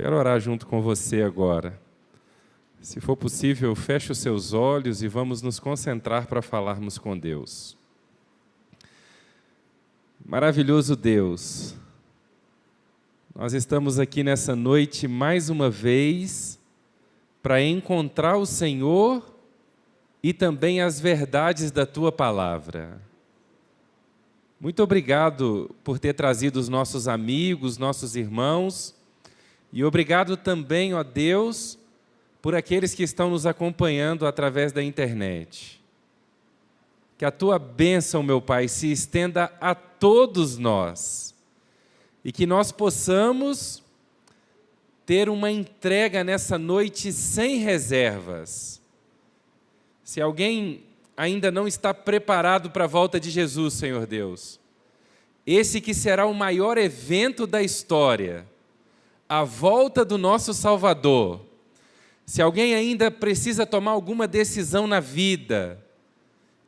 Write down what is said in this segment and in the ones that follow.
Quero orar junto com você agora. Se for possível, feche os seus olhos e vamos nos concentrar para falarmos com Deus. Maravilhoso Deus, nós estamos aqui nessa noite mais uma vez para encontrar o Senhor e também as verdades da Tua Palavra. Muito obrigado por ter trazido os nossos amigos, nossos irmãos, e obrigado também, ó Deus, por aqueles que estão nos acompanhando através da internet. Que a Tua bênção, meu Pai, se estenda a todos nós e que nós possamos ter uma entrega nessa noite sem reservas. Se alguém ainda não está preparado para a volta de Jesus, Senhor Deus, esse que será o maior evento da história, a volta do nosso Salvador. Se alguém ainda precisa tomar alguma decisão na vida,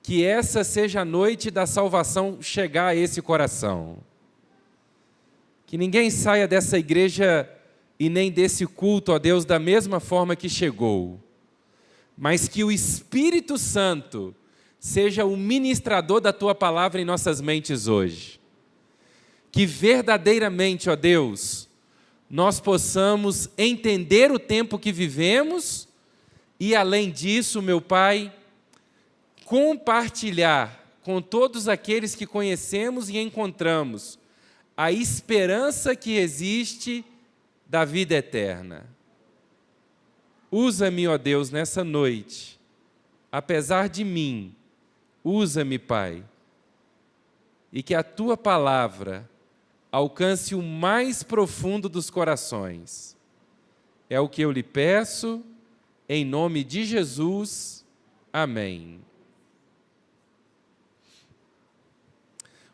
que essa seja a noite da salvação chegar a esse coração. Que ninguém saia dessa igreja e nem desse culto, ó Deus, da mesma forma que chegou, mas que o Espírito Santo seja o ministrador da Tua Palavra em nossas mentes hoje. Que verdadeiramente, ó Deus, nós possamos entender o tempo que vivemos e, além disso, meu Pai, compartilhar com todos aqueles que conhecemos e encontramos a esperança que existe da vida eterna. Usa-me, ó Deus, nessa noite, apesar de mim, usa-me, Pai, e que a Tua Palavra alcance o mais profundo dos corações. É o que eu lhe peço, em nome de Jesus. Amém.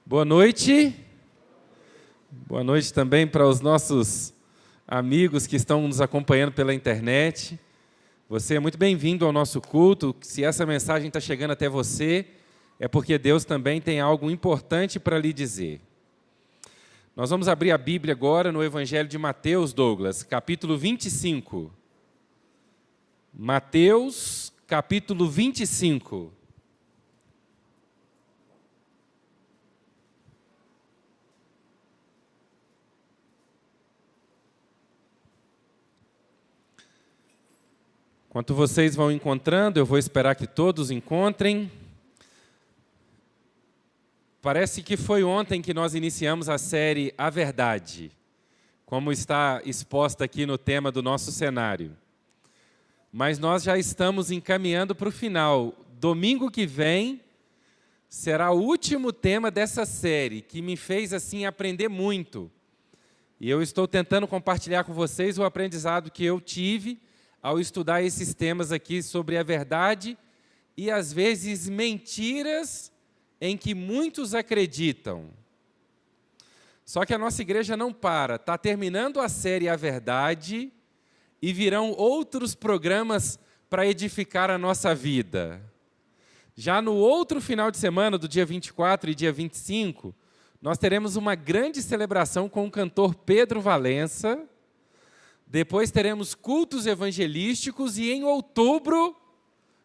Boa noite. Boa noite também para os nossos amigos que estão nos acompanhando pela internet. Você é muito bem-vindo ao nosso culto. Se essa mensagem está chegando até você, é porque Deus também tem algo importante para lhe dizer. Nós vamos abrir a Bíblia agora no Evangelho de Mateus, Douglas, capítulo 25. Mateus, capítulo 25. Enquanto vocês vão encontrando, eu vou esperar que todos encontrem. Parece que foi ontem que nós iniciamos a série A Verdade, como está exposta aqui no tema do nosso cenário. Mas nós já estamos encaminhando para o final. Domingo que vem será o último tema dessa série, que me fez assim aprender muito. E eu estou tentando compartilhar com vocês o aprendizado que eu tive ao estudar esses temas aqui sobre a verdade e, às vezes, mentiras em que muitos acreditam. Só que a nossa igreja não para, está terminando a série A Verdade e virão outros programas para edificar a nossa vida. Já no outro final de semana, do dia 24 e dia 25, nós teremos uma grande celebração com o cantor Pedro Valença. Depois teremos cultos evangelísticos e em outubro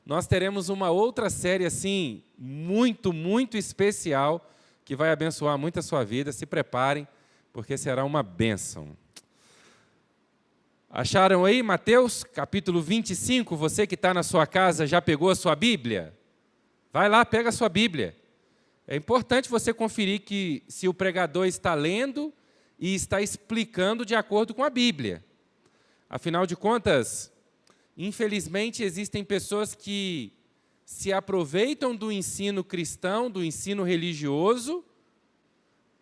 nós teremos uma outra série assim, muito, muito especial, que vai abençoar muito a sua vida. Se preparem, porque será uma bênção. Acharam aí Mateus, capítulo 25? Você que está na sua casa, já pegou a sua Bíblia? Vai lá, pega a sua Bíblia. É importante você conferir que se o pregador está lendo e está explicando de acordo com a Bíblia. Afinal de contas, infelizmente, existem pessoas que se aproveitam do ensino cristão, do ensino religioso,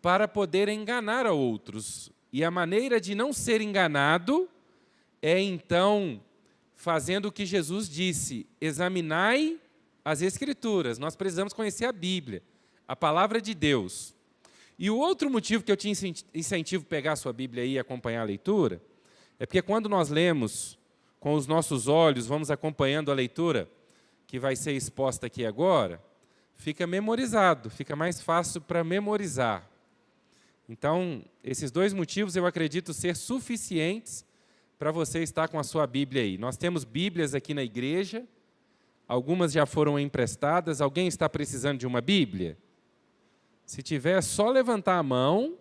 para poder enganar a outros. E a maneira de não ser enganado é, então, fazendo o que Jesus disse: examinai as Escrituras. Nós precisamos conhecer a Bíblia, a palavra de Deus. E o outro motivo que eu te incentivo a pegar a sua Bíblia aí e acompanhar a leitura, é porque quando nós lemos com os nossos olhos, vamos acompanhando a leitura que vai ser exposta aqui agora, fica memorizado, fica mais fácil para memorizar. Então, esses dois motivos eu acredito ser suficientes para você estar com a sua Bíblia aí. Nós temos Bíblias aqui na igreja, algumas já foram emprestadas. Alguém está precisando de uma Bíblia? Se tiver, é só levantar a mão,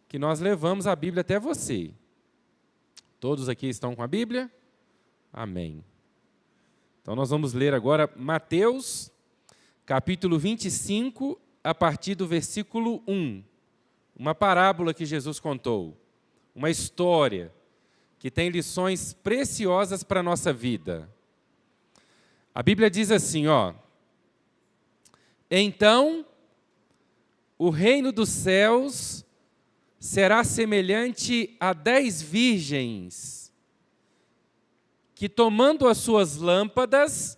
que nós levamos a Bíblia até você. Todos aqui estão com a Bíblia? Amém. Então, nós vamos ler agora Mateus, capítulo 25, a partir do versículo 1. Uma parábola que Jesus contou, uma história que tem lições preciosas para a nossa vida. A Bíblia diz assim, ó: então, o reino dos céus será semelhante a 10 virgens que, tomando as suas lâmpadas,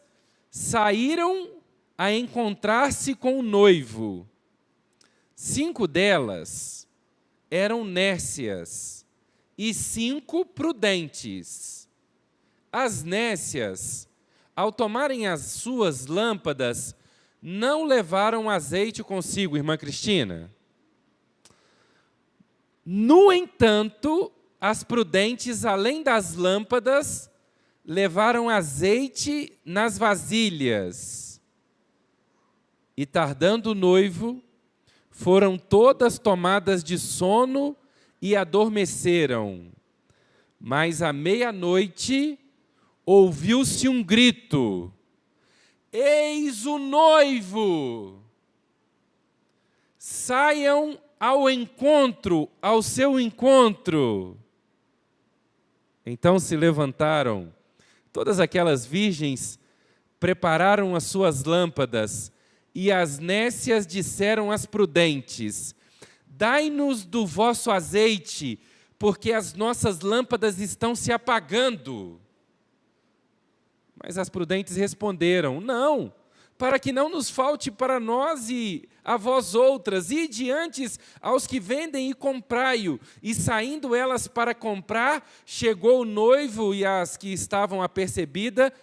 saíram a encontrar-se com o noivo. 5 delas eram nécias e 5 prudentes. As nécias, ao tomarem as suas lâmpadas, não levaram azeite consigo, irmã Cristina. No entanto, as prudentes, além das lâmpadas, levaram azeite nas vasilhas. E tardando o noivo, foram todas tomadas de sono e adormeceram. Mas à meia-noite ouviu-se um grito: eis o noivo! Saiam ao seu encontro. Então se levantaram todas aquelas virgens, prepararam as suas lâmpadas, e as nécias disseram às prudentes: dai-nos do vosso azeite, porque as nossas lâmpadas estão se apagando. Mas as prudentes responderam: não, para que não nos falte para nós e a vós outras, ide antes aos que vendem e comprai-o. E saindo elas para comprar, chegou o noivo, e as que estavam apercebidas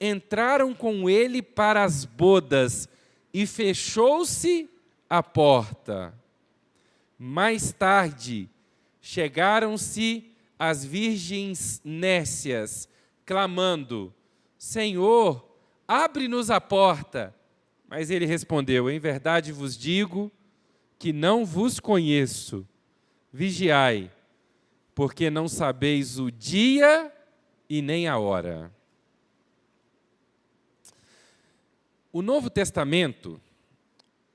entraram com ele para as bodas, e fechou-se a porta. Mais tarde, chegaram-se as virgens nécias, clamando: Senhor, abre-nos a porta. Mas ele respondeu: em verdade vos digo que não vos conheço. Vigiai, porque não sabeis o dia e nem a hora. O Novo Testamento,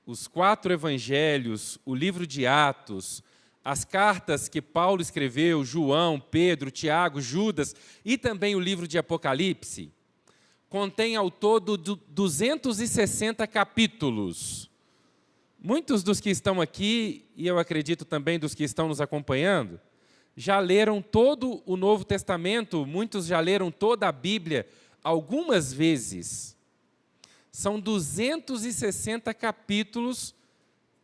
os 4 evangelhos, o livro de Atos, as cartas que Paulo escreveu, João, Pedro, Tiago, Judas, e também o livro de Apocalipse, contém ao todo 260 capítulos. Muitos dos que estão aqui, e eu acredito também dos que estão nos acompanhando, já leram todo o Novo Testamento, muitos já leram toda a Bíblia algumas vezes. São 260 capítulos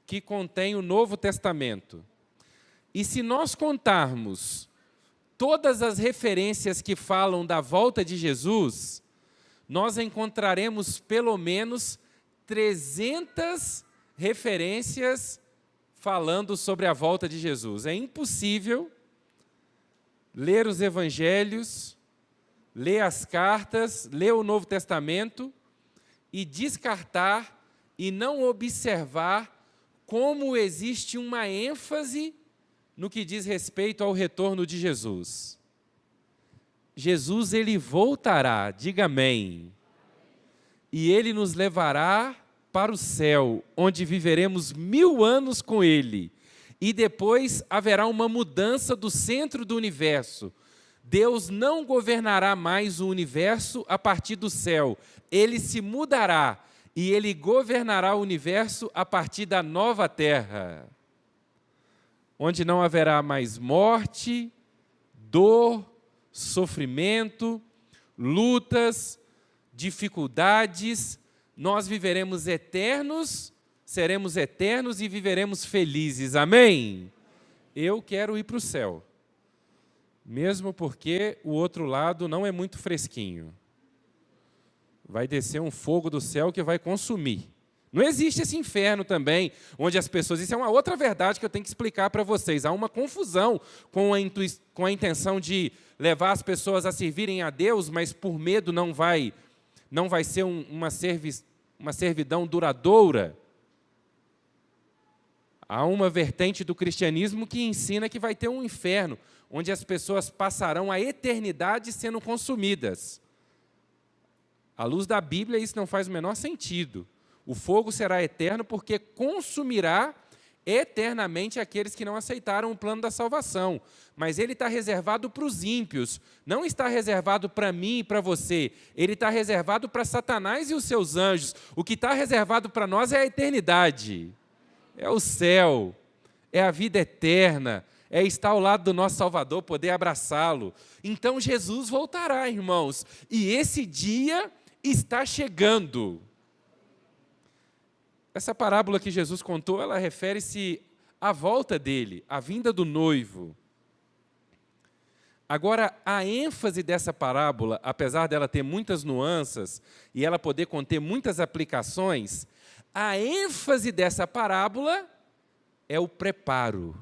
que contém o Novo Testamento. E se nós contarmos todas as referências que falam da volta de Jesus, nós encontraremos pelo menos 300 referências falando sobre a volta de Jesus. É impossível ler os evangelhos, ler as cartas, ler o Novo Testamento e descartar e não observar como existe uma ênfase no que diz respeito ao retorno de Jesus. Jesus, ele voltará, diga amém. E ele nos levará para o céu, onde viveremos 1000 anos com ele. E depois haverá uma mudança do centro do universo. Deus não governará mais o universo a partir do céu. Ele se mudará e ele governará o universo a partir da nova terra, onde não haverá mais morte, dor, sofrimento, lutas, dificuldades. Nós viveremos eternos, seremos eternos e viveremos felizes. Amém? Eu quero ir para o céu, mesmo porque o outro lado não é muito fresquinho. Vai descer um fogo do céu que vai consumir. Não existe esse inferno também, onde as pessoas... Isso é uma outra verdade que eu tenho que explicar para vocês. Há uma confusão com a intenção de levar as pessoas a servirem a Deus, mas por medo não vai ser uma servidão duradoura. Há uma vertente do cristianismo que ensina que vai ter um inferno, onde as pessoas passarão a eternidade sendo consumidas. À luz da Bíblia, isso não faz o menor sentido. O fogo será eterno porque consumirá eternamente aqueles que não aceitaram o plano da salvação. Mas ele está reservado para os ímpios, não está reservado para mim e para você. Ele está reservado para Satanás e os seus anjos. O que está reservado para nós é a eternidade, é o céu, é a vida eterna, é estar ao lado do nosso Salvador, poder abraçá-lo. Então Jesus voltará, irmãos, e esse dia está chegando. Essa parábola que Jesus contou, ela refere-se à volta dele, à vinda do noivo. Agora, a ênfase dessa parábola, apesar dela ter muitas nuances e ela poder conter muitas aplicações, a ênfase dessa parábola é o preparo.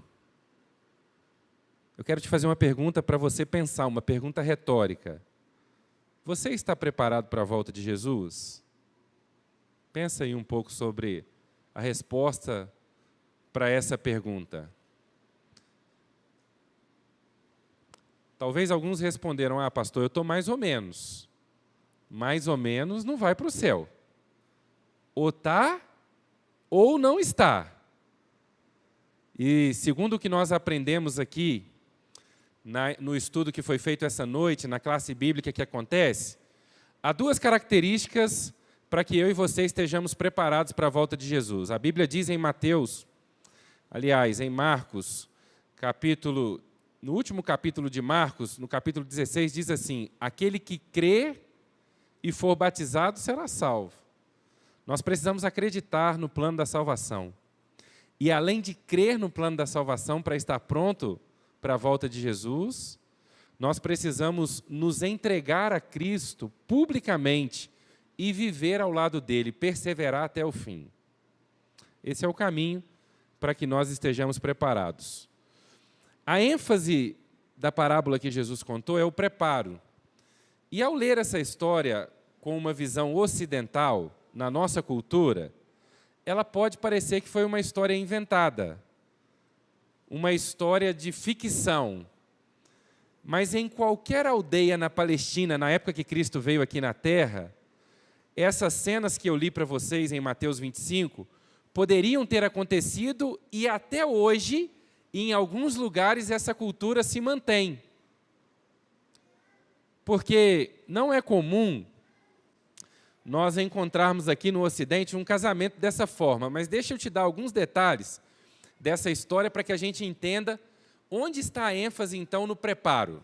Eu quero te fazer uma pergunta para você pensar, uma pergunta retórica. Você está preparado para a volta de Jesus? Pensa aí um pouco sobre a resposta para essa pergunta. Talvez alguns responderam, pastor, eu estou mais ou menos. Mais ou menos não vai para o céu. Ou está, ou não está. E segundo o que nós aprendemos aqui, no estudo que foi feito essa noite, na classe bíblica que acontece, há duas características para que eu e você estejamos preparados para a volta de Jesus. A Bíblia diz em Marcos, no último capítulo de Marcos, no capítulo 16, diz assim, aquele que crê e for batizado será salvo. Nós precisamos acreditar no plano da salvação. E além de crer no plano da salvação para estar pronto para a volta de Jesus, nós precisamos nos entregar a Cristo publicamente e viver ao lado dele, perseverar até o fim. Esse é o caminho para que nós estejamos preparados. A ênfase da parábola que Jesus contou é o preparo. E ao ler essa história com uma visão ocidental, na nossa cultura, ela pode parecer que foi uma história inventada, uma história de ficção. Mas em qualquer aldeia na Palestina, na época que Cristo veio aqui na Terra, essas cenas que eu li para vocês em Mateus 25, poderiam ter acontecido e até hoje, em alguns lugares, essa cultura se mantém. Porque não é comum nós encontrarmos aqui no Ocidente um casamento dessa forma, mas deixa eu te dar alguns detalhes dessa história para que a gente entenda onde está a ênfase, então, no preparo.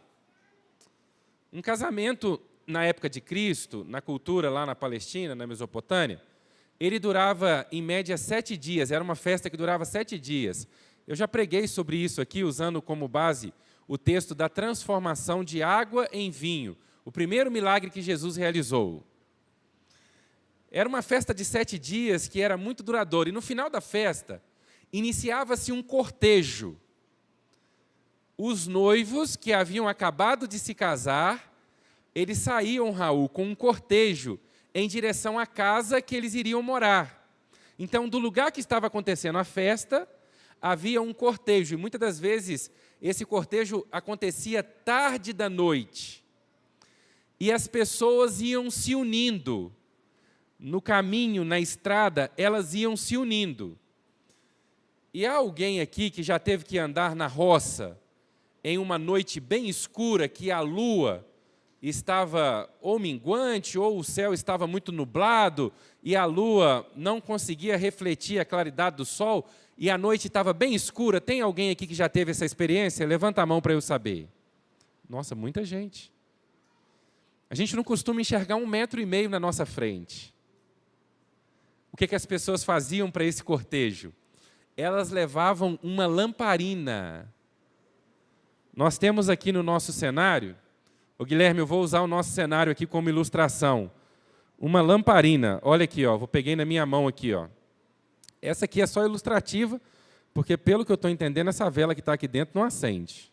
Um casamento, na época de Cristo, na cultura lá na Palestina, na Mesopotâmia, ele durava, em média, 7 dias, era uma festa que durava 7 dias. Eu já preguei sobre isso aqui, usando como base o texto da transformação de água em vinho, o primeiro milagre que Jesus realizou. Era uma festa de 7 dias que era muito duradoura, e no final da festa, iniciava-se um cortejo. Os noivos que haviam acabado de se casar, eles saíam, Raul, com um cortejo em direção à casa que eles iriam morar. Então, do lugar que estava acontecendo a festa, havia um cortejo, e muitas das vezes esse cortejo acontecia tarde da noite. E as pessoas iam se unindo. No caminho, na estrada, elas iam se unindo. E há alguém aqui que já teve que andar na roça em uma noite bem escura, que a lua estava ou minguante, ou o céu estava muito nublado, e a lua não conseguia refletir a claridade do sol, e a noite estava bem escura? Tem alguém aqui que já teve essa experiência? Levanta a mão para eu saber. Nossa, muita gente. A gente não costuma enxergar 1,5 metro na nossa frente. O que as pessoas faziam para esse cortejo? Elas levavam uma lamparina. Nós temos aqui no nosso cenário, Guilherme, eu vou usar o nosso cenário aqui como ilustração. uma lamparina. Olha aqui, ó, peguei na minha mão aqui, ó. Essa aqui é só ilustrativa, porque pelo que eu estou entendendo, essa vela que está aqui dentro não acende.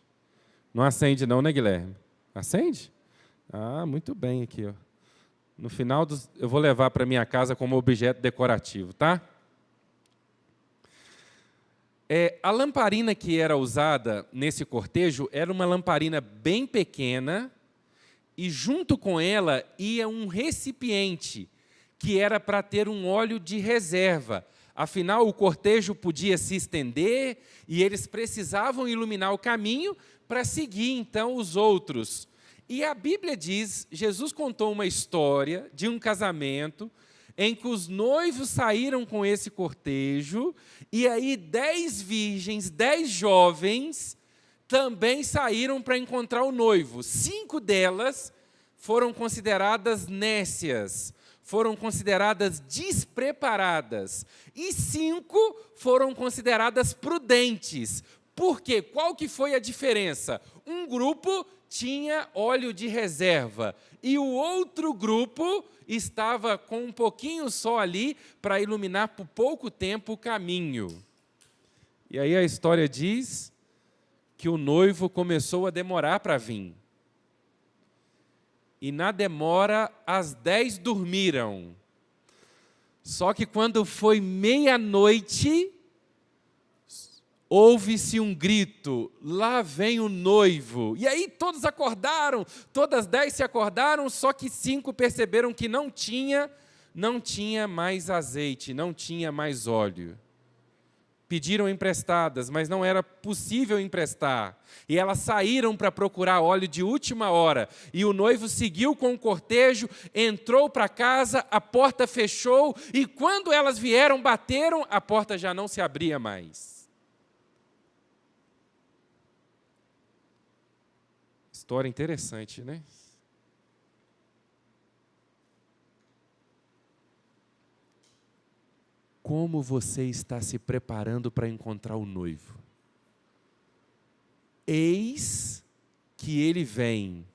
Não acende não, né, Guilherme? Acende? Ah, muito bem aqui, ó. No final, eu vou levar para minha casa como objeto decorativo, tá? A lamparina que era usada nesse cortejo era uma lamparina bem pequena e junto com ela ia um recipiente que era para ter um óleo de reserva. Afinal, o cortejo podia se estender e eles precisavam iluminar o caminho para seguir, então, os outros. E a Bíblia diz, Jesus contou uma história de um casamento em que os noivos saíram com esse cortejo e aí 10 virgens, 10 jovens também saíram para encontrar o noivo. 5 delas foram consideradas nécias, foram consideradas despreparadas e 5 foram consideradas prudentes. Por quê? Qual que foi a diferença? Um grupo tinha óleo de reserva e o outro grupo estava com um pouquinho só ali para iluminar por pouco tempo o caminho. E aí a história diz que o noivo começou a demorar para vir. E na demora, as 10 dormiram. Só que quando foi meia-noite, ouve-se um grito, lá vem o noivo. E aí todos acordaram, todas 10 se acordaram, só que 5 perceberam que não tinha mais azeite, não tinha mais óleo. Pediram emprestadas, mas não era possível emprestar. E elas saíram para procurar óleo de última hora. E o noivo seguiu com o cortejo, entrou para casa, a porta fechou, e quando elas vieram, bateram, a porta já não se abria mais. História interessante, né? Como você está se preparando para encontrar o noivo? Eis que ele vem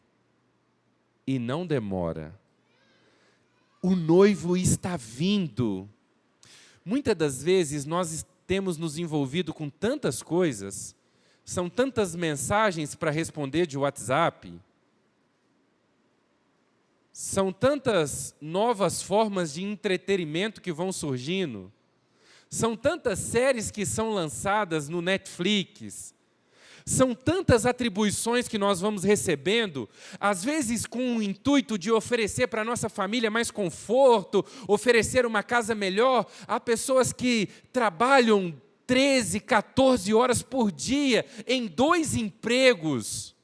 e não demora. O noivo está vindo. Muitas das vezes nós temos nos envolvido com tantas coisas, são tantas mensagens para responder de WhatsApp, são tantas novas formas de entretenimento que vão surgindo, são tantas séries que são lançadas no Netflix, são tantas atribuições que nós vamos recebendo, às vezes com o intuito de oferecer para a nossa família mais conforto, oferecer uma casa melhor. Há pessoas que trabalham 13, 14 horas por dia em 2 empregos.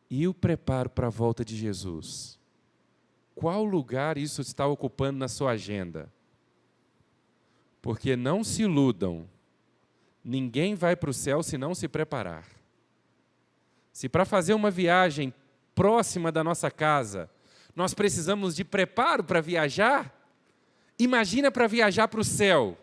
E o preparo para a volta de Jesus? Qual lugar isso está ocupando na sua agenda? Porque não se iludam, ninguém vai para o céu se não se preparar. Se para fazer uma viagem próxima da nossa casa, nós precisamos de preparo para viajar, imagina para viajar para o céu.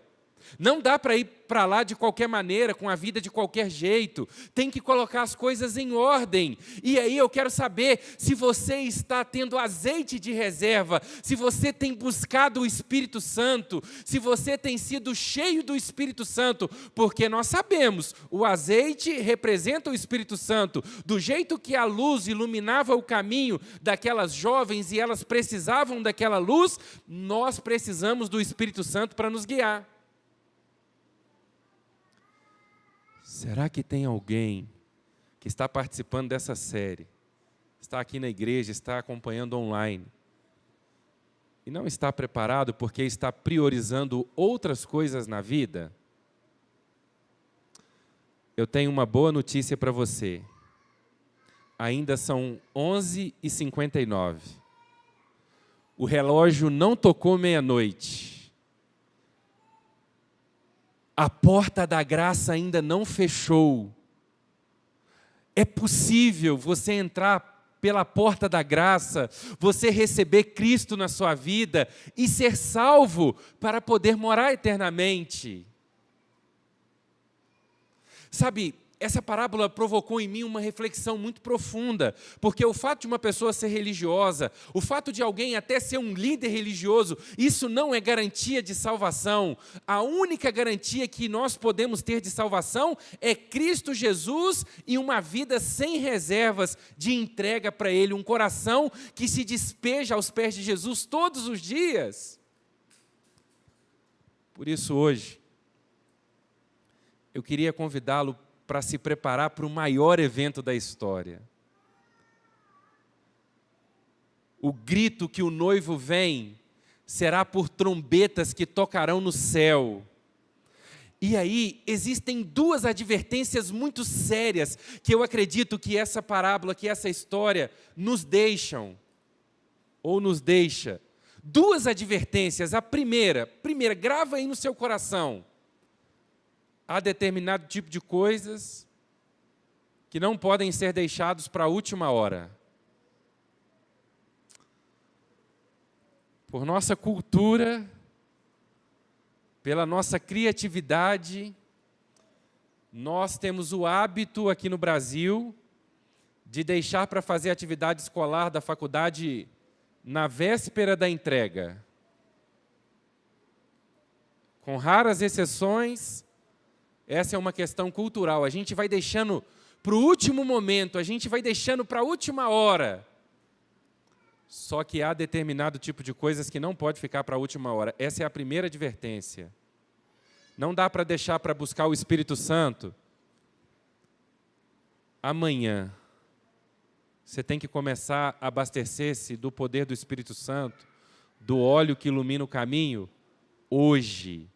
Não dá para ir para lá de qualquer maneira, com a vida de qualquer jeito. Tem que colocar as coisas em ordem. E aí eu quero saber se você está tendo azeite de reserva, se você tem buscado o Espírito Santo, se você tem sido cheio do Espírito Santo, porque nós sabemos, o azeite representa o Espírito Santo. Do jeito que a luz iluminava o caminho daquelas jovens e elas precisavam daquela luz, nós precisamos do Espírito Santo para nos guiar. Será que tem alguém que está participando dessa série, está aqui na igreja, está acompanhando online, e não está preparado porque está priorizando outras coisas na vida? Eu tenho uma boa notícia para você. Ainda são 11h59. O relógio não tocou meia-noite. A porta da graça ainda não fechou. É possível você entrar pela porta da graça, você receber Cristo na sua vida e ser salvo para poder morar eternamente. Sabe, essa parábola provocou em mim uma reflexão muito profunda, porque o fato de uma pessoa ser religiosa, o fato de alguém até ser um líder religioso, isso não é garantia de salvação. A única garantia que nós podemos ter de salvação é Cristo Jesus e uma vida sem reservas de entrega para Ele, um coração que se despeja aos pés de Jesus todos os dias. Por isso, hoje, eu queria convidá-lo para se preparar para o maior evento da história. O grito que o noivo vem será por trombetas que tocarão no céu. E aí, existem duas advertências muito sérias que eu acredito que essa parábola, que essa história nos deixam, ou nos deixa. Duas advertências. A primeira, grava aí no seu coração. Há determinado tipo de coisas que não podem ser deixados para a última hora. Por nossa cultura, pela nossa criatividade, nós temos o hábito aqui no Brasil de deixar para fazer a atividade escolar da faculdade na véspera da entrega. Com raras exceções, essa é uma questão cultural. A gente vai deixando para o último momento, a gente vai deixando para a última hora. Só que há determinado tipo de coisas que não pode ficar para a última hora. Essa é a primeira advertência. Não dá para deixar para buscar o Espírito Santo. Amanhã, você tem que começar a abastecer-se do poder do Espírito Santo, do óleo que ilumina o caminho, hoje.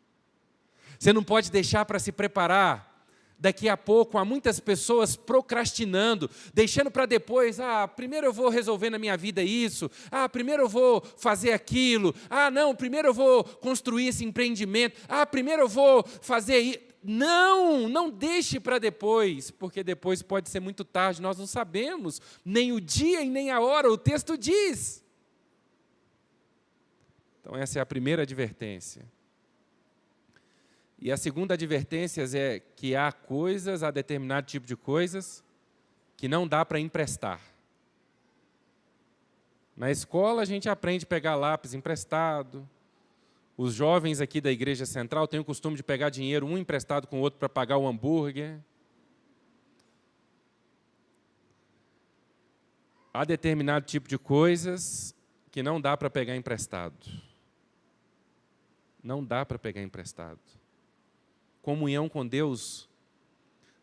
Você não pode deixar para se preparar. Daqui a pouco, há muitas pessoas procrastinando, deixando para depois. Primeiro eu vou resolver na minha vida isso. Primeiro eu vou fazer aquilo. Não, primeiro eu vou construir esse empreendimento. Primeiro eu vou fazer isso. Não deixe para depois, porque depois pode ser muito tarde. Nós não sabemos nem o dia e nem a hora, o texto diz. Então essa é a primeira advertência. E a segunda advertência é que há determinado tipo de coisas, que não dá para emprestar. Na escola a gente aprende a pegar lápis emprestado. Os jovens aqui da Igreja Central têm o costume de pegar dinheiro, um emprestado com o outro para pagar o hambúrguer. Há determinado tipo de coisas que não dá para pegar emprestado. Não dá para pegar emprestado. Comunhão com Deus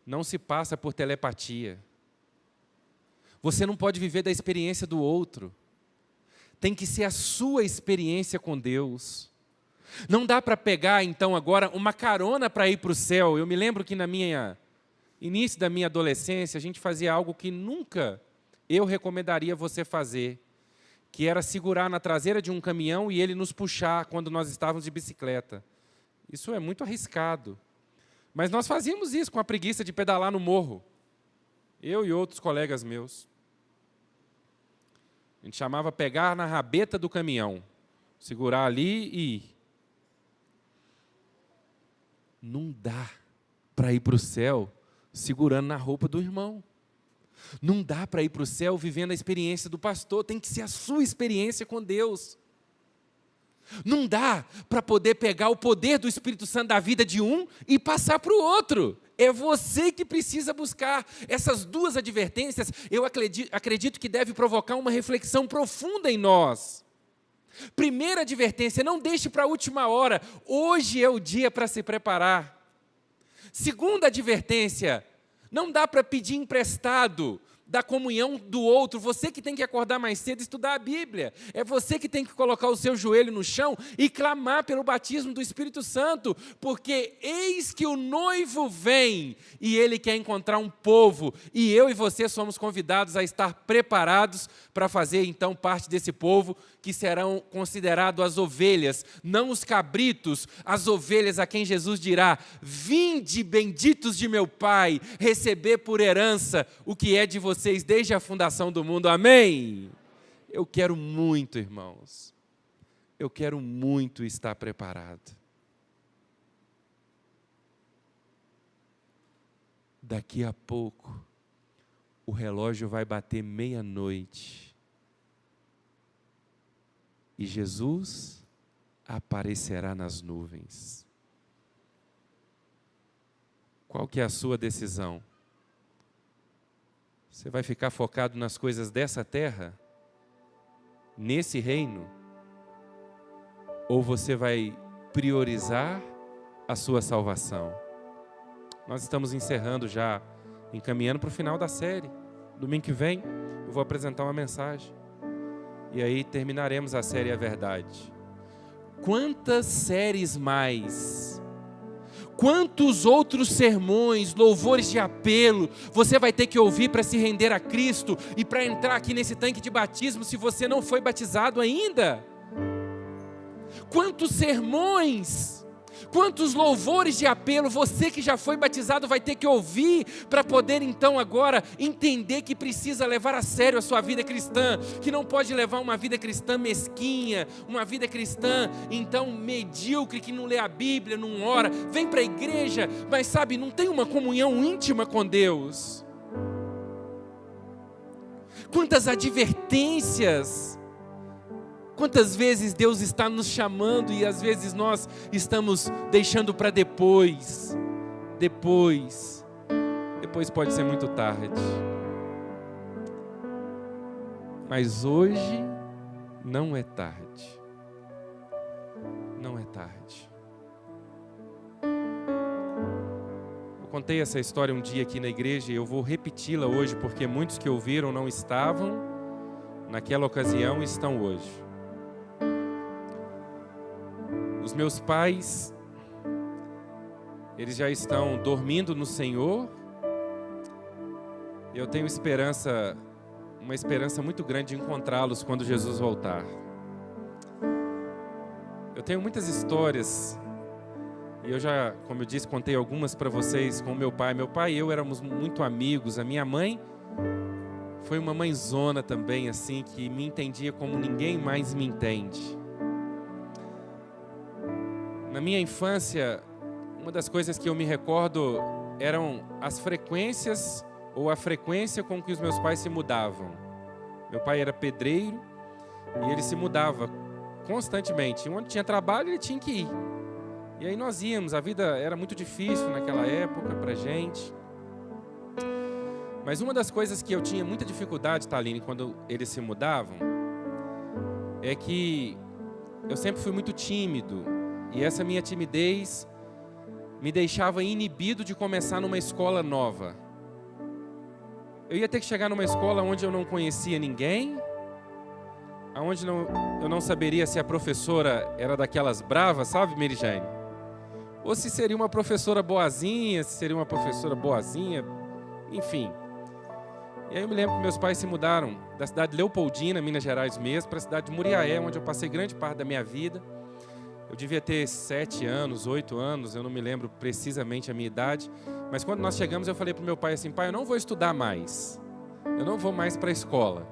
não se passa por telepatia. Você não pode viver da experiência do outro. Tem que ser a sua experiência com Deus. Não dá para pegar, então, agora uma carona para ir para o céu. Eu me lembro que início da minha adolescência, a gente fazia algo que nunca eu recomendaria você fazer, que era segurar na traseira de um caminhão e ele nos puxar quando nós estávamos de bicicleta. Isso é muito arriscado. Mas nós fazíamos isso com a preguiça de pedalar no morro. Eu e outros colegas meus. A gente chamava pegar na rabeta do caminhão. Segurar ali e ir. Não dá para ir para o céu segurando na roupa do irmão. Não dá para ir para o céu vivendo a experiência do pastor. Tem que ser a sua experiência com Deus. Não dá para poder pegar o poder do Espírito Santo da vida de um e passar para o outro. É você que precisa buscar. Essas duas advertências, eu acredito que deve provocar uma reflexão profunda em nós. Primeira advertência, não deixe para a última hora. Hoje é o dia para se preparar. Segunda advertência, não dá para pedir emprestado da comunhão do outro. Você que tem que acordar mais cedo e estudar a Bíblia. É você que tem que colocar o seu joelho no chão e clamar pelo batismo do Espírito Santo, porque eis que o noivo vem e ele quer encontrar um povo, e eu e você somos convidados a estar preparados para fazer então parte desse povo, que serão considerados as ovelhas, não os cabritos, as ovelhas a quem Jesus dirá: vinde benditos de meu Pai, receber por herança o que é de vocês desde a fundação do mundo. Amém? Eu quero muito, irmãos, eu quero muito estar preparado. daqui a pouco, o relógio vai bater meia-noite. E Jesus aparecerá nas nuvens. Qual que é a sua decisão? Você vai ficar focado nas coisas dessa terra? Nesse reino? Ou você vai priorizar a sua salvação? Nós estamos encerrando já, encaminhando para o final da série. Domingo que vem eu vou apresentar uma mensagem. E aí terminaremos a série A Verdade. Quantas séries mais? Quantos outros sermões, louvores de apelo você vai ter que ouvir para se render a Cristo e para entrar aqui nesse tanque de batismo se você não foi batizado ainda? Quantos sermões, quantos louvores de apelo você que já foi batizado vai ter que ouvir para poder então agora entender que precisa levar a sério a sua vida cristã, que não pode levar uma vida cristã mesquinha, uma vida cristã então medíocre, que não lê a Bíblia, não ora, vem para a igreja, mas sabe, não tem uma comunhão íntima com Deus. Quantas advertências, quantas vezes Deus está nos chamando e às vezes nós estamos deixando para depois. Depois pode ser muito tarde. Mas hoje não é tarde. Não é tarde. Eu contei essa história um dia aqui na igreja e eu vou repeti-la hoje porque muitos que ouviram não estavam naquela ocasião e estão hoje. Os meus pais, eles já estão dormindo no Senhor. Eu tenho uma esperança muito grande de encontrá-los quando Jesus voltar. Eu tenho muitas histórias, e eu já, como eu disse, contei algumas para vocês com meu pai. Meu pai e eu éramos muito amigos. A minha mãe foi uma mãezona também, assim, que me entendia como ninguém mais me entende. Na minha infância, uma das coisas que eu me recordo eram as frequências ou a frequência com que os meus pais se mudavam. Meu pai era pedreiro e ele se mudava constantemente. Onde tinha trabalho, ele tinha que ir. E aí nós íamos, a vida era muito difícil naquela época pra gente. Mas uma das coisas que eu tinha muita dificuldade, Thaline, quando eles se mudavam, é que eu sempre fui muito tímido. E essa minha timidez me deixava inibido de começar numa escola nova. Eu ia ter que chegar numa escola onde eu não conhecia ninguém, onde eu não saberia se a professora era daquelas bravas, sabe, Merijane? Ou se seria uma professora boazinha, enfim. E aí eu me lembro que meus pais se mudaram da cidade de Leopoldina, Minas Gerais mesmo, para a cidade de Muriaé, onde eu passei grande parte da minha vida. Eu devia ter 7 anos, 8 anos, eu não me lembro precisamente a minha idade. Mas quando nós chegamos, eu falei para o meu pai assim: pai, eu não vou estudar mais. Eu não vou mais para a escola.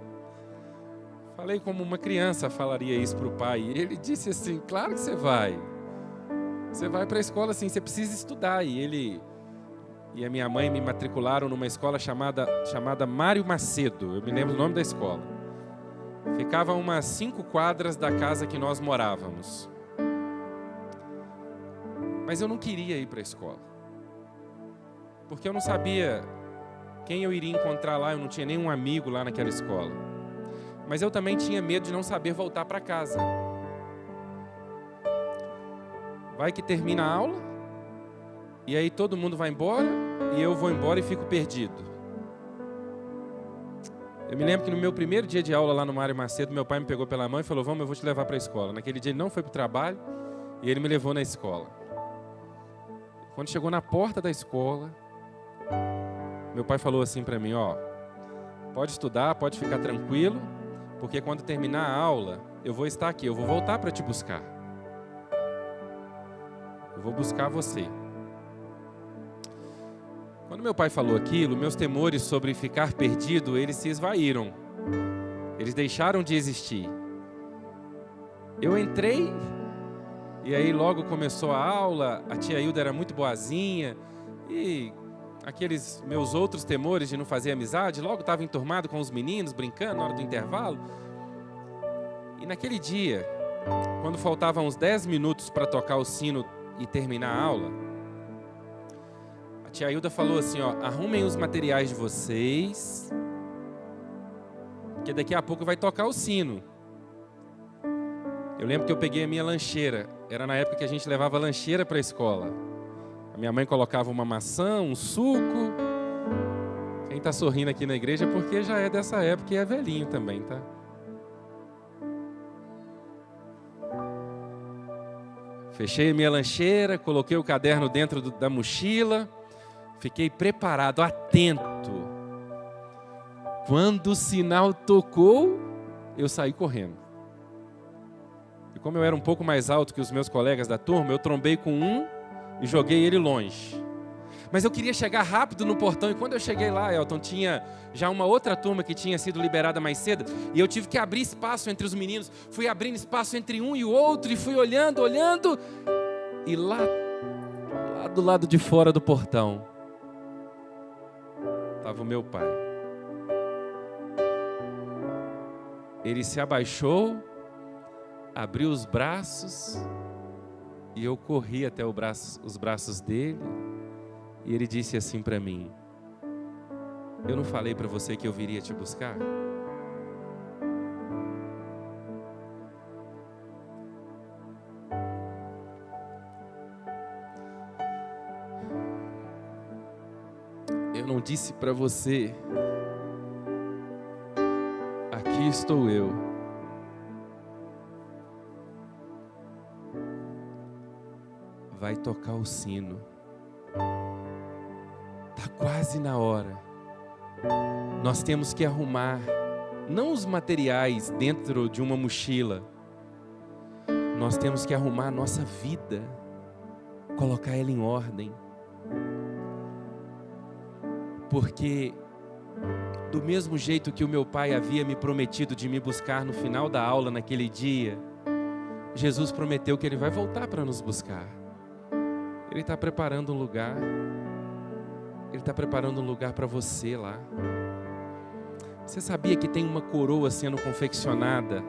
Falei como uma criança falaria isso para o pai. E ele disse assim: claro que você vai. Você vai para a escola sim, você precisa estudar. E ele e a minha mãe me matricularam numa escola chamada Mário Macedo. Eu me lembro o nome da escola. Ficava a umas 5 quadras da casa que nós morávamos. Mas eu não queria ir para a escola, porque eu não sabia quem eu iria encontrar lá, eu não tinha nenhum amigo lá naquela escola. Mas eu também tinha medo de não saber voltar para casa. Vai que termina a aula, e aí todo mundo vai embora, e eu vou embora e fico perdido. Eu me lembro que no meu primeiro dia de aula lá no Mário Macedo, meu pai me pegou pela mão e falou: vamos, eu vou te levar para a escola. Naquele dia ele não foi para o trabalho, e ele me levou na escola. Quando chegou na porta da escola, meu pai falou assim para mim: ó, pode estudar, pode ficar tranquilo, porque quando terminar a aula, eu vou estar aqui, eu vou voltar para te buscar. Eu vou buscar você. Quando meu pai falou aquilo, meus temores sobre ficar perdido, eles se esvaíram. Eles deixaram de existir. Eu entrei, e aí logo começou a aula, a tia Hilda era muito boazinha, e aqueles meus outros temores de não fazer amizade, logo estava enturmado com os meninos, brincando na hora do intervalo. E naquele dia, quando faltavam uns 10 minutos para tocar o sino e terminar a aula, a tia Hilda falou assim, ó, arrumem os materiais de vocês, porque daqui a pouco vai tocar o sino. Eu lembro que eu peguei a minha lancheira, era na época que a gente levava lancheira para a escola. A minha mãe colocava uma maçã, um suco. Quem está sorrindo aqui na igreja é porque já é dessa época e é velhinho também, tá? Fechei a minha lancheira, coloquei o caderno dentro da mochila, fiquei preparado, atento. Quando o sinal tocou, eu saí correndo. E como eu era um pouco mais alto que os meus colegas da turma, eu trombei com um e joguei ele longe. Mas eu queria chegar rápido no portão, e quando eu cheguei lá, Elton, tinha já uma outra turma que tinha sido liberada mais cedo, e eu tive que abrir espaço entre os meninos. Fui abrindo espaço entre um e o outro, e fui olhando, e lá do lado de fora do portão, estava o meu pai. Ele se abaixou, abriu os braços, e eu corri até os braços dele, e ele disse assim para mim: eu não falei para você que eu viria te buscar? Eu não disse para você, aqui estou eu. Vai tocar o sino. Está quase na hora. Nós temos que arrumar, não os materiais dentro de uma mochila. Nós temos que arrumar a nossa vida, colocar ela em ordem. Porque do mesmo jeito que o meu pai havia me prometido de me buscar no final da aula naquele dia, Jesus prometeu que Ele vai voltar para nos buscar. Ele está preparando um lugar. Ele está preparando um lugar para você lá. Você sabia que tem uma coroa sendo confeccionada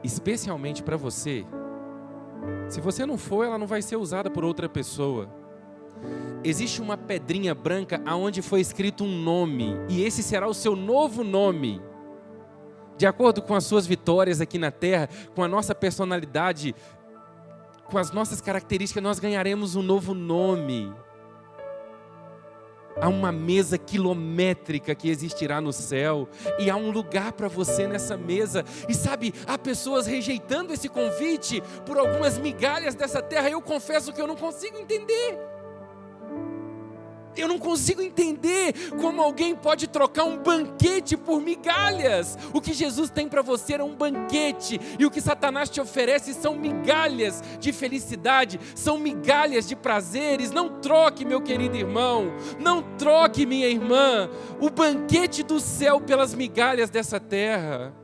especialmente para você? Se você não for, ela não vai ser usada por outra pessoa. Existe uma pedrinha branca aonde foi escrito um nome, e esse será o seu novo nome. De acordo com as suas vitórias aqui na terra, com a nossa personalidade, com as nossas características, nós ganharemos um novo nome. Há uma mesa quilométrica que existirá no céu, e há um lugar para você nessa mesa. E sabe, há pessoas rejeitando esse convite por algumas migalhas dessa terra. Eu confesso que eu não consigo entender. Eu não consigo entender como alguém pode trocar um banquete por migalhas. O que Jesus tem para você é um banquete, e o que Satanás te oferece são migalhas de felicidade, são migalhas de prazeres. Não troque, meu querido irmão, não troque, minha irmã, o banquete do céu pelas migalhas dessa terra.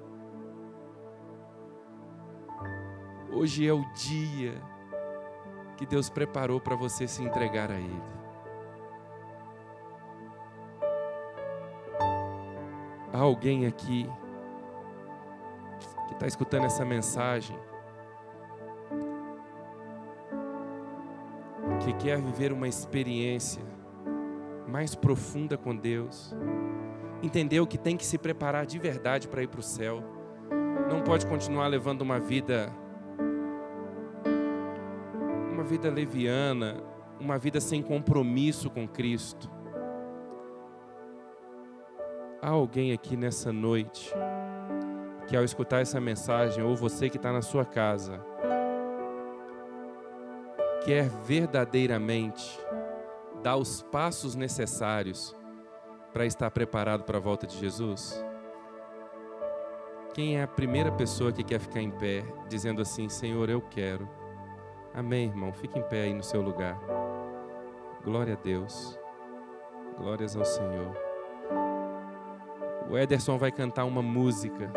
Hoje é o dia que Deus preparou para você se entregar a Ele. Há alguém aqui que está escutando essa mensagem, que quer viver uma experiência mais profunda com Deus, entendeu que tem que se preparar de verdade para ir para o céu, não pode continuar levando uma vida leviana, uma vida sem compromisso com Cristo. Há alguém aqui nessa noite que, ao escutar essa mensagem, ou você que está na sua casa, quer verdadeiramente dar os passos necessários para estar preparado para a volta de Jesus? Quem é a primeira pessoa que quer ficar em pé, dizendo assim: Senhor, eu quero? Amém, irmão? Fique em pé aí no seu lugar. Glória a Deus. Glórias ao Senhor. O Ederson vai cantar uma música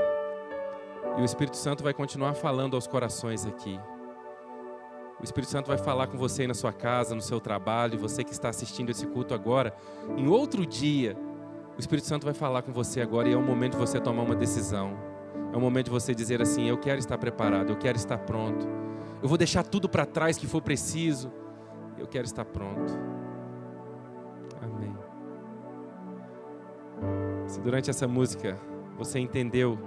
e o Espírito Santo vai continuar falando aos corações aqui. O Espírito Santo vai falar com você aí na sua casa, no seu trabalho, você que está assistindo esse culto agora. Em outro dia, o Espírito Santo vai falar com você agora e é o momento de você tomar uma decisão. É o momento de você dizer assim: eu quero estar preparado, eu quero estar pronto. Eu vou deixar tudo para trás que for preciso. Eu quero estar pronto. Amém. Se durante essa música você entendeu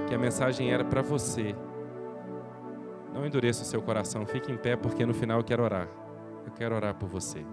que a mensagem era para você, não endureça o seu coração, fique em pé, porque no final eu quero orar. Eu quero orar por você.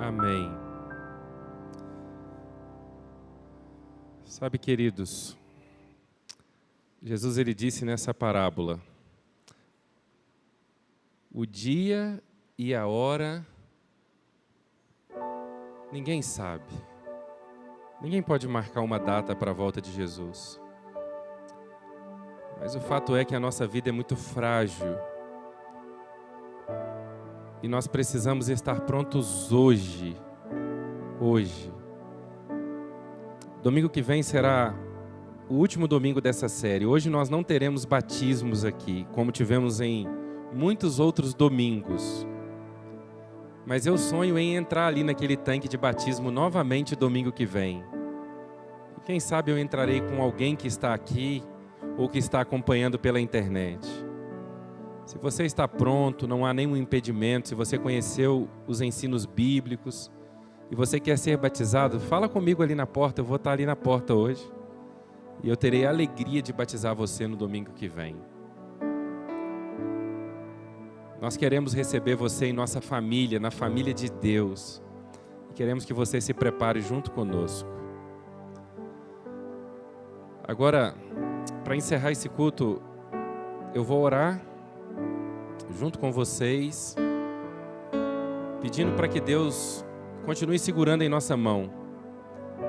Amém. Sabe, queridos, Jesus ele disse nessa parábola: o dia e a hora ninguém sabe. Ninguém pode marcar uma data para a volta de Jesus. Mas o fato é que a nossa vida é muito frágil. E nós precisamos estar prontos hoje. Hoje. Domingo que vem será o último domingo dessa série. Hoje nós não teremos batismos aqui, como tivemos em muitos outros domingos. Mas eu sonho em entrar ali naquele tanque de batismo novamente domingo que vem. E quem sabe eu entrarei com alguém que está aqui ou que está acompanhando pela internet. Se você está pronto, não há nenhum impedimento, se você conheceu os ensinos bíblicos e você quer ser batizado, fala comigo ali na porta, eu vou estar ali na porta hoje. E eu terei a alegria de batizar você no domingo que vem. Nós queremos receber você em nossa família, na família de Deus. E queremos que você se prepare junto conosco. Agora, para encerrar esse culto, eu vou orar junto com vocês, pedindo para que Deus continue segurando em nossa mão,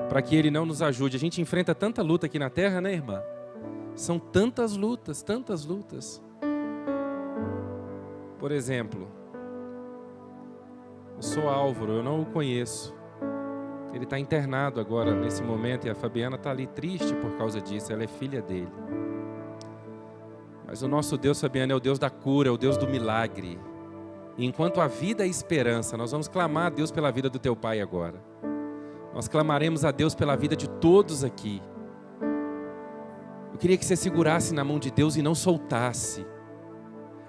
para que Ele não nos ajude. A gente enfrenta tanta luta aqui na terra, né, irmã? São tantas lutas, tantas lutas. Por exemplo, eu sou Álvaro, eu não o conheço. Ele está internado agora, nesse momento, e a Fabiana está ali triste por causa disso, ela é filha dele. Mas o nosso Deus, Fabiana, é o Deus da cura, é o Deus do milagre. E enquanto há vida e esperança, nós vamos clamar a Deus pela vida do teu pai agora. Nós clamaremos a Deus pela vida de todos aqui. Eu queria que você segurasse na mão de Deus e não soltasse.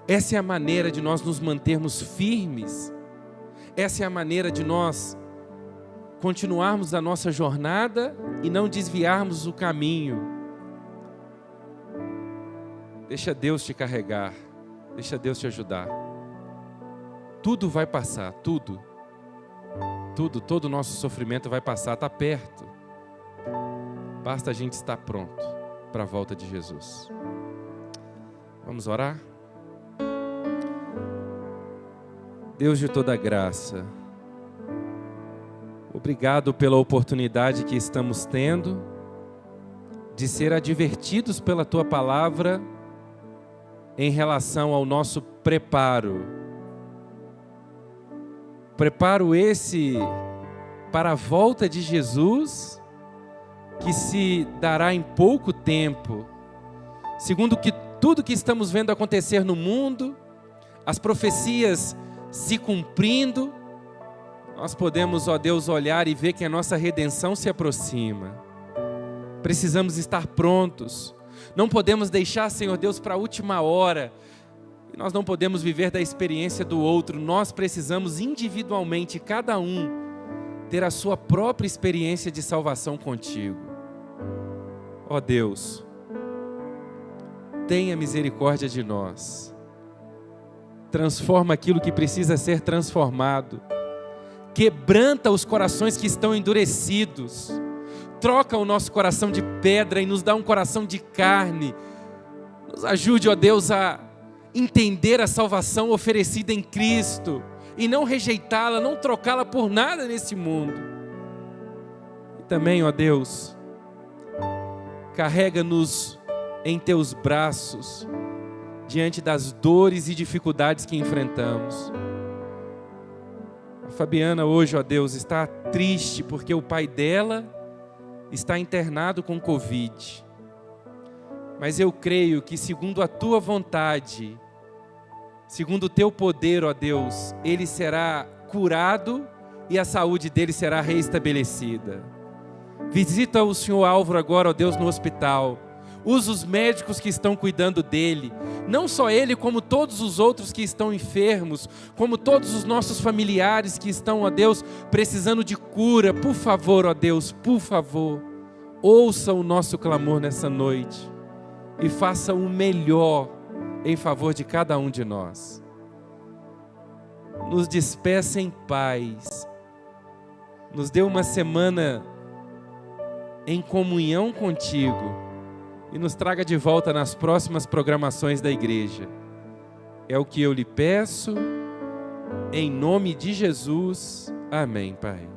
Essa é a maneira de nós nos mantermos firmes. Essa é a maneira de nós continuarmos a nossa jornada e não desviarmos o caminho. Deixa Deus te carregar. Deixa Deus te ajudar. Tudo vai passar, tudo. Tudo, todo o nosso sofrimento vai passar, está perto. Basta a gente estar pronto para a volta de Jesus. Vamos orar? Deus de toda graça, obrigado pela oportunidade que estamos tendo de ser advertidos pela Tua palavra em relação ao nosso preparo. Preparo esse para a volta de Jesus, que se dará em pouco tempo, segundo que tudo que estamos vendo acontecer no mundo, as profecias se cumprindo, nós podemos, ó Deus, olhar e ver que a nossa redenção se aproxima. Precisamos estar prontos, não podemos deixar, Senhor Deus, para a última hora. Nós não podemos viver da experiência do outro, nós precisamos individualmente, cada um, ter a sua própria experiência de salvação contigo. Ó Deus, tenha misericórdia de nós, transforma aquilo que precisa ser transformado, quebranta os corações que estão endurecidos, troca o nosso coração de pedra e nos dá um coração de carne, nos ajude, ó Deus, a entender a salvação oferecida em Cristo e não rejeitá-la, não trocá-la por nada nesse mundo. E também, ó Deus, carrega-nos em teus braços diante das dores e dificuldades que enfrentamos. A Fabiana hoje, ó Deus, está triste porque o pai dela está internado com Covid. Mas eu creio que, segundo a tua vontade, segundo o teu poder, ó Deus, ele será curado e a saúde dele será reestabelecida. Visita o Senhor Álvaro agora, ó Deus, no hospital. Usa os médicos que estão cuidando dele. Não só ele, como todos os outros que estão enfermos, como todos os nossos familiares que estão, ó Deus, precisando de cura. Por favor, ó Deus, por favor, ouça o nosso clamor nessa noite e faça o melhor em favor de cada um de nós. Nos despeça em paz. Nos dê uma semana em comunhão contigo e nos traga de volta nas próximas programações da igreja. É o que eu lhe peço, em nome de Jesus. Amém, Pai.